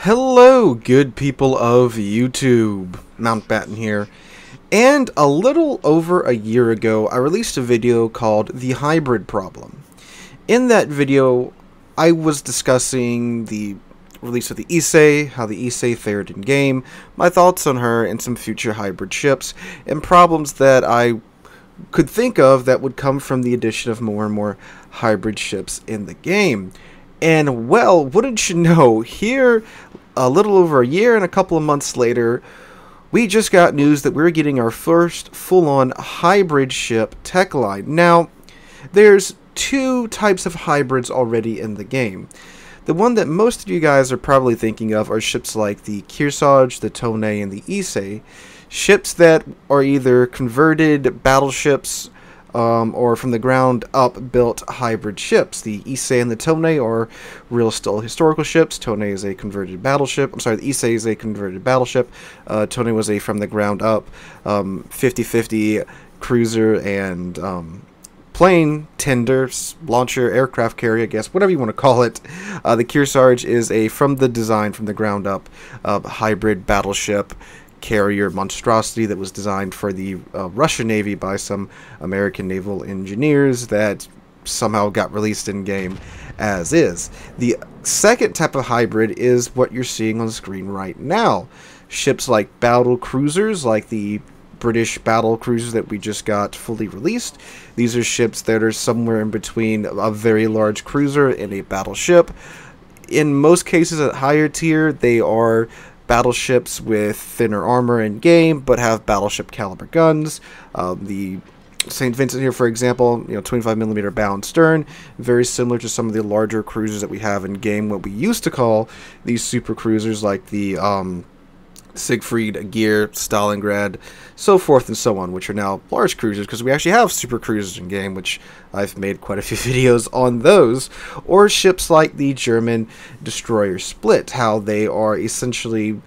Hello, good people of YouTube. Mountbatten here. And a little over a year ago, I released a video called The Hybrid Problem. In that video, I was discussing the release of the Issei, how the Issei fared in game, my thoughts on her, and some future hybrid ships, and problems that I could think of that would come from the addition of more and more hybrid ships in the game. And well, wouldn't you know, here a little over a year and a couple of months later, we just got news that we're getting our first full-on hybrid ship tech line. Now, there's two types of hybrids already in the game. The one that most of you guys are probably thinking of are ships like the Kearsarge, the Tonei, and the Issei. Ships that are either converted battleships or from the ground up built hybrid ships. The Issei and the Tonei are real still historical ships. Tonei is a converted battleship. I'm sorry, the Issei is a converted battleship. Tonei was a from the ground up 50-50 cruiser and plane, tender, launcher, aircraft carrier, I guess, whatever you want to call it. The Kearsarge is a from the ground up hybrid battleship carrier monstrosity that was designed for the Russian Navy by some American naval engineers that somehow got released in game as is. The second type of hybrid is what you're seeing on the screen right now. Ships like battle cruisers, like the British battle cruisers that we just got fully released. These are ships that are somewhere in between a very large cruiser and a battleship. In most cases at higher tier, they are battleships with thinner armor in game, but have battleship caliber guns. The St. Vincent here, for example, 25mm bow and stern, very similar to some of the larger cruisers that we have in game. What we used to call these super cruisers, like the Siegfried, Gear, Stalingrad, so forth and so on, which are now large cruisers, because we actually have super cruisers in game, which I've made quite a few videos on those. Or ships like the German destroyer Split, how they are essentially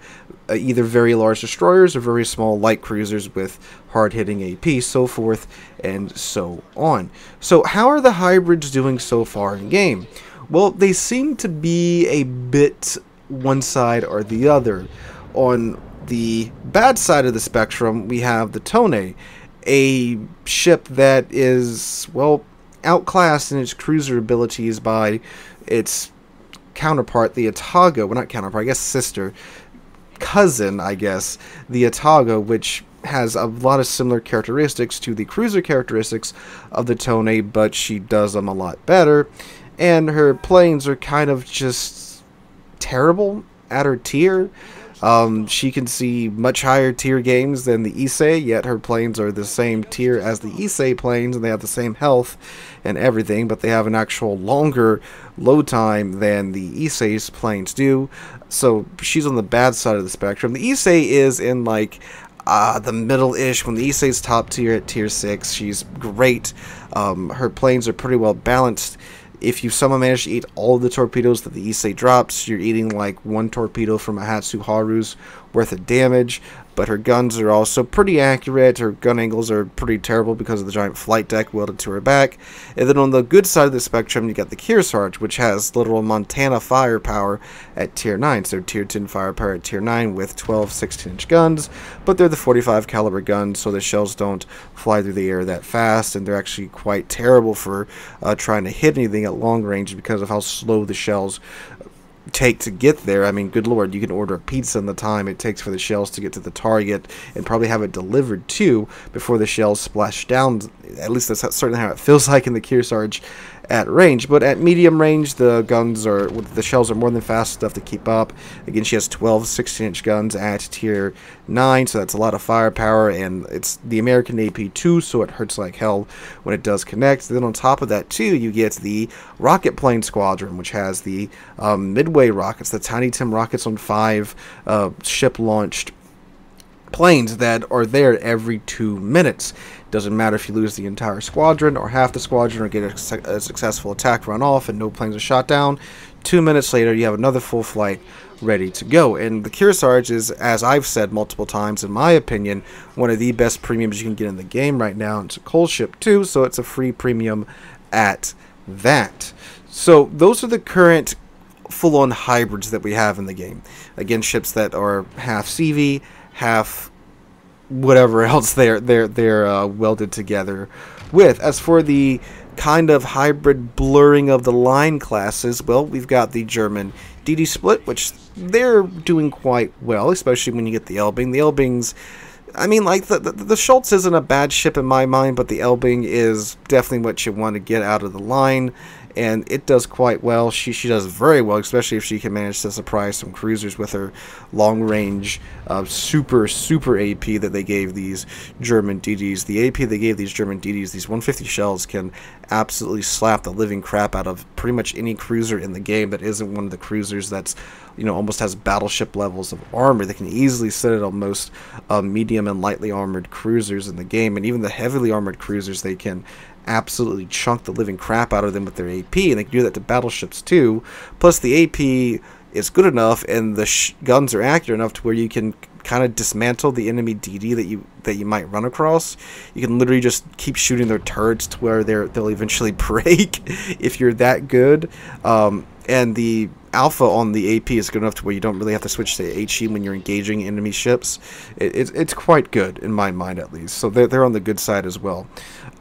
either very large destroyers or very small light cruisers with hard-hitting AP, so forth and so on. So how are the hybrids doing so far in game? Well, they seem to be a bit one side or the other. On the bad side of the spectrum, we have the Tonei, a ship that is, well, outclassed in its cruiser abilities by its counterpart, the Atago. Well, not counterpart, I guess sister. Cousin, I guess, the Atago, which has a lot of similar characteristics to the cruiser characteristics of the Tonei, but she does them a lot better. And her planes are kind of just terrible at her tier. She can see much higher tier games than the Issei, yet her planes are the same tier as the Issei planes, and they have the same health and everything, but they have an actual longer load time than the Issei's planes do. So she's on the bad side of the spectrum. The Issei is in like the middle-ish. When the Issei's top tier at tier 6, she's great. Her planes are pretty well balanced. If you somehow manage to eat all of the torpedoes that the Issei drops, you're eating like one torpedo from a Hatsuharu's worth of damage. But her guns are also pretty accurate. Her gun angles are pretty terrible because of the giant flight deck welded to her back. And then on the good side of the spectrum, you got the Kearsarge, which has literal Montana firepower at tier 9. So tier 10 firepower at tier 9 with 12 16-inch guns. But they're the 45 caliber guns, so the shells don't fly through the air that fast. And they're actually quite terrible for trying to hit anything at long range because of how slow the shells take to get there. I mean, good lord, you can order a pizza in the time it takes for the shells to get to the target and probably have it delivered too before the shells splash down. At least that's certainly how it feels like in the Kearsarge at range. But at medium range, the shells are more than fast enough to keep up. Again, she has 12 16-inch guns at tier 9, so that's a lot of firepower, and it's the American AP too, so it hurts like hell when it does connect. Then on top of that too, you get the rocket plane squadron, which has the Midway rockets, the Tiny Tim rockets on 5 ship-launched planes that are there every 2 minutes. Doesn't matter if you lose the entire squadron or half the squadron or get a successful attack run off and no planes are shot down. 2 minutes later, you have another full flight ready to go. And the Kearsarge is, as I've said multiple times, in my opinion, one of the best premiums you can get in the game right now. It's a coal ship too, so it's a free premium at that. So those are the current full-on hybrids that we have in the game. Again, ships that are half CV, half whatever else they're welded together with. As for the kind of hybrid blurring of the line classes, well, we've got the German DD split, which they're doing quite well, especially when you get the Elbing. The Elbing's, I mean, like, the Schultz isn't a bad ship in my mind, but the Elbing is definitely what you want to get out of the line, and it does quite well. She does very well, especially if she can manage to surprise some cruisers with her long-range super AP that they gave these German DDs. The AP they gave these German DDs, these 150 shells, can absolutely slap the living crap out of pretty much any cruiser in the game that isn't one of the cruisers that's, you know, almost has battleship levels of armor. They can easily sit it on most medium and lightly armored cruisers in the game, and even the heavily armored cruisers, they can absolutely chunk the living crap out of them with their AP, and they can do that to battleships too. Plus, the AP is good enough, and the guns are accurate enough to where you can kind of dismantle the enemy DD that you might run across. You can literally just keep shooting their turrets to where they'll eventually break if you're that good. And the alpha on the AP is good enough to where you don't really have to switch to HE when you're engaging enemy ships. It's quite good, in my mind at least. So they're on the good side as well.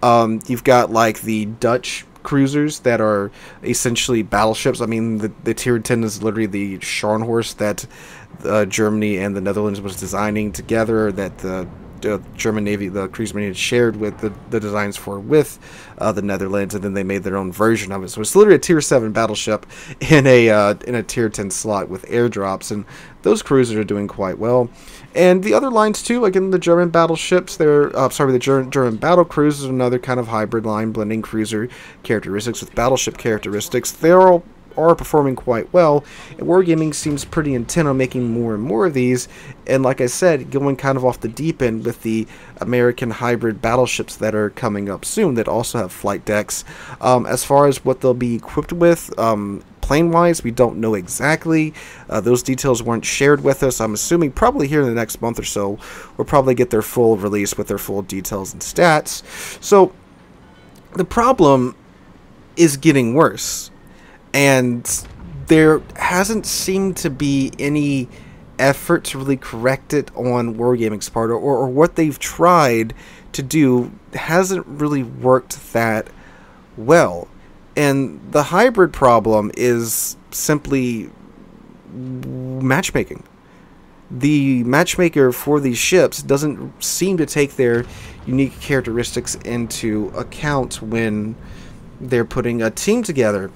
You've got like the Dutch cruisers that are essentially battleships. I mean, the Tier 10 is literally the Scharnhorst that Germany and the Netherlands was designing together, that the German Navy, the Kriegsmarine, shared with the designs for with the Netherlands, and then they made their own version of it. So it's literally a Tier 7 battleship in a Tier 10 slot with airdrops, and those cruisers are doing quite well. And the other lines too, again, the German battleships, the German battle cruisers, another kind of hybrid line, blending cruiser characteristics with battleship characteristics. They're all are performing quite well, and Wargaming seems pretty intent on making more and more of these, and like I said, going kind of off the deep end with the American hybrid battleships that are coming up soon that also have flight decks. As far as what they'll be equipped with, plane-wise, we don't know exactly. Those details weren't shared with us. I'm assuming probably here in the next month or so, we'll probably get their full release with their full details and stats. So, the problem is getting worse. And there hasn't seemed to be any effort to really correct it on Wargaming's part, or what they've tried to do hasn't really worked that well. And the hybrid problem is simply matchmaking. The matchmaker for these ships doesn't seem to take their unique characteristics into account when they're putting a team together.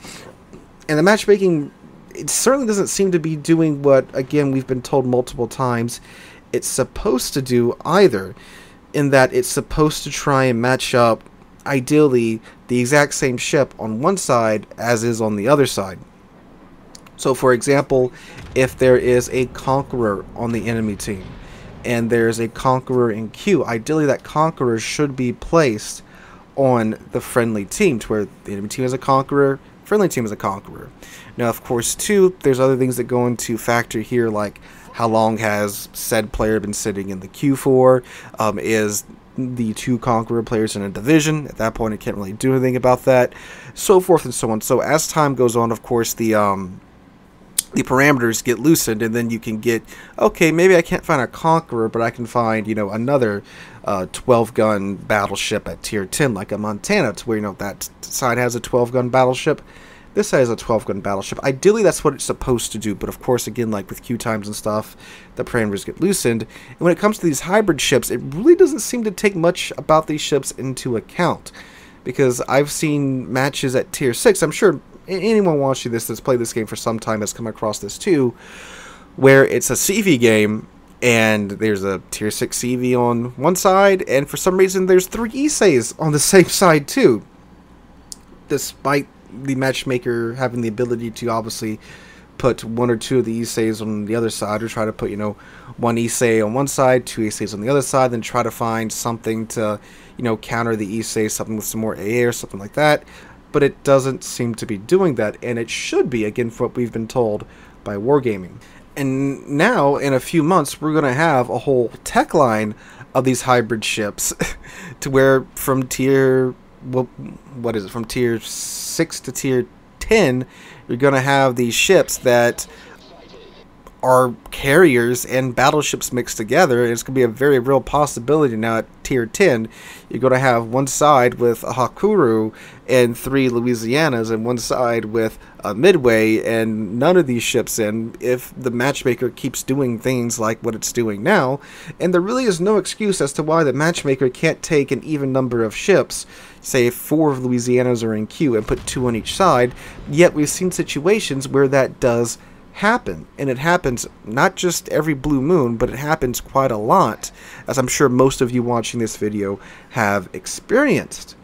And the matchmaking, it certainly doesn't seem to be doing what, again, we've been told multiple times it's supposed to do either, in that it's supposed to try and match up, ideally, the exact same ship on one side as is on the other side. So, for example, if there is a Conqueror on the enemy team, and there's a Conqueror in queue, ideally that Conqueror should be placed on the friendly team, to where the enemy team is a Conqueror, friendly team is a Conqueror. Now, of course, too, there's other things that go into factor here, like how long has said player been sitting in the queue for? Is the two Conqueror players in a division? At that point, it can't really do anything about that, so forth and so on. So as time goes on, of course, the parameters get loosened, and then you can get, okay, maybe I can't find a Conqueror, but I can find, you know, another 12-gun battleship at Tier 10, like a Montana, to where, you know, that side has a 12-gun battleship, this side has a 12-gun battleship. Ideally, that's what it's supposed to do, but of course, again, like with queue times and stuff, the parameters get loosened. And when it comes to these hybrid ships, it really doesn't seem to take much about these ships into account, because I've seen matches at Tier 6, I'm sure anyone watching this that's played this game for some time has come across this too, where it's a CV game, and there's a Tier 6 CV on one side, and for some reason there's 3 Issei on the same side too, despite the matchmaker having the ability to obviously put 1 or 2 of the Issei on the other side, or try to put, you know, 1 Issei on one side, 2 Issei on the other side, then try to find something to, you know, counter the Issei, something with some more AA or something like that. But it doesn't seem to be doing that, and it should be, again, for what we've been told by Wargaming. And now, in a few months, we're going to have a whole tech line of these hybrid ships, to where from tier, well, what is it, from tier 6 to tier 10, you're You're going to have these ships that are carriers and battleships mixed together, and it's going to be a very real possibility now at tier 10. You're going to have one side with a Hakuru and 3 Louisianas, and one side with a Midway and none of these ships in, if the matchmaker keeps doing things like what it's doing now. And there really is no excuse as to why the matchmaker can't take an even number of ships, say 4 of Louisianas are in queue, and put 2 on each side. Yet we've seen situations where that does happen, and it happens not just every blue moon, but it happens quite a lot, as I'm sure most of you watching this video have experienced.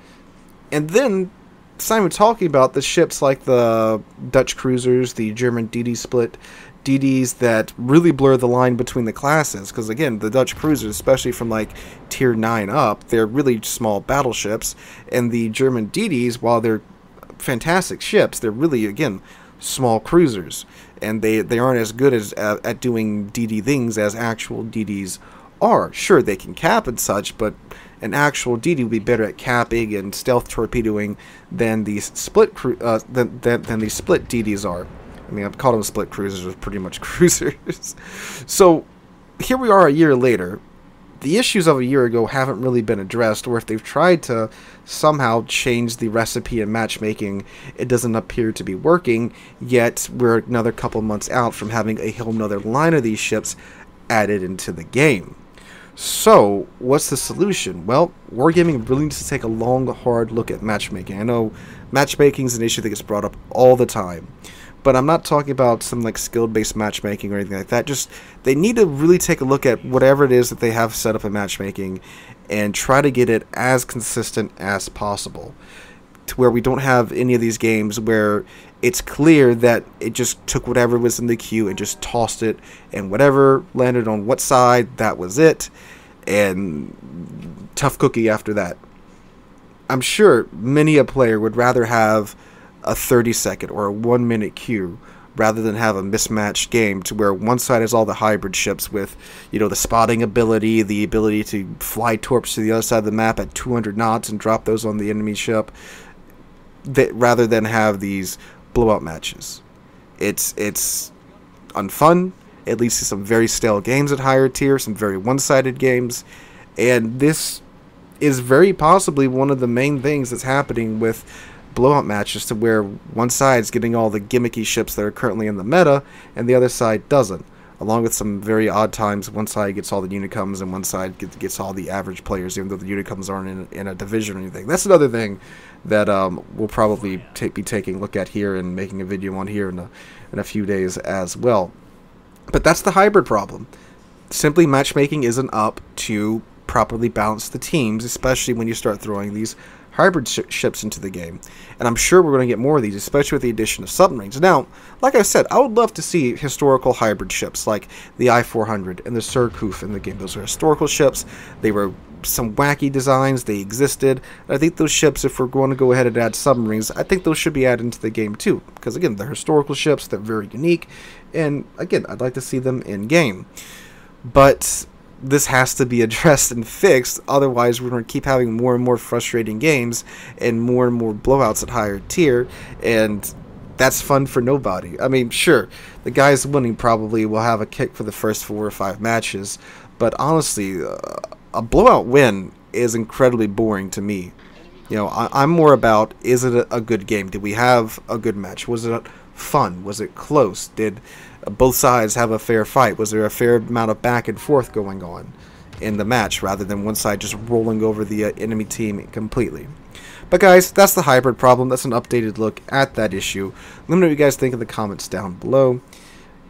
And then Simon talking about the ships like the Dutch cruisers, the German DD split DDs that really blur the line between the classes, because again, the Dutch cruisers, especially from like tier 9 up, they're really small battleships, and the German DDs, while they're fantastic ships, they're really, again, small cruisers, and they aren't as good as at doing DD things as actual DDs are. Sure, they can cap and such, but an actual DD would be better at capping and stealth torpedoing than these split than these split DDs are. I mean, I've called them split cruisers, but pretty much cruisers. So here we are a year later. The issues of a year ago haven't really been addressed, or if they've tried to somehow change the recipe in matchmaking, it doesn't appear to be working, yet we're another couple months out from having a whole nother line of these ships added into the game. So, what's the solution? Well, Wargaming really needs to take a long, hard look at matchmaking. I know matchmaking is an issue that gets brought up all the time, but I'm not talking about some like skill-based matchmaking or anything like that. Just, they need to really take a look at whatever it is that they have set up in matchmaking and try to get it as consistent as possible, to where we don't have any of these games where it's clear that it just took whatever was in the queue and just tossed it, and whatever landed on what side, that was it, and tough cookie after that. I'm sure many a player would rather have a 30-second or a 1-minute queue rather than have a mismatched game to where one side has all the hybrid ships with, you know, the spotting ability, the ability to fly torps to the other side of the map at 200 knots and drop those on the enemy ship, that rather than have these blowout matches. It's unfun. It leads to some very stale games at higher tier, some very one-sided games, and this is very possibly one of the main things that's happening with blowout matches, to where one side's getting all the gimmicky ships that are currently in the meta and the other side doesn't, along with some very odd times one side gets all the Unicums and one side gets all the average players, even though the Unicums aren't in a division or anything. That's another thing that we'll probably be taking a look at here and making a video on here in a few days as well. But that's the hybrid problem. Simply matchmaking isn't up to properly balance the teams, especially when you start throwing these hybrid ships into the game. And I'm sure we're going to get more of these, especially with the addition of submarines. Now, like I said, I would love to see historical hybrid ships like the I-400 and the Surcouf in the game. Those are historical ships. They were some wacky designs. They existed. And I think those ships, if we're going to go ahead and add submarines, I think those should be added into the game too. Because again, they're historical ships. They're very unique. And again, I'd like to see them in game. But this has to be addressed and fixed, otherwise we're going to keep having more and more frustrating games and more blowouts at higher tier, and that's fun for nobody. I mean, sure, the guys winning probably will have a kick for the first 4 or 5 matches, but honestly, a blowout win is incredibly boring to me. You know, I'm more about, is it a good game? Did we have a good match? Was it fun? Was it close? Did both sides have a fair fight? Was there a fair amount of back and forth going on in the match, rather than one side just rolling over the enemy team completely? But guys, that's the hybrid problem. That's an updated look at that issue. Let me know what you guys think in the comments down below.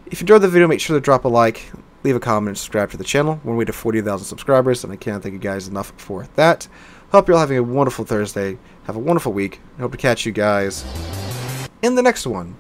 If you enjoyed the video, make sure to drop a like, leave a comment, and subscribe to the channel. We're on our way to 40,000 subscribers, and I can't thank you guys enough for that. Hope you're all having a wonderful Thursday. Have a wonderful week. I hope to catch you guys in the next one.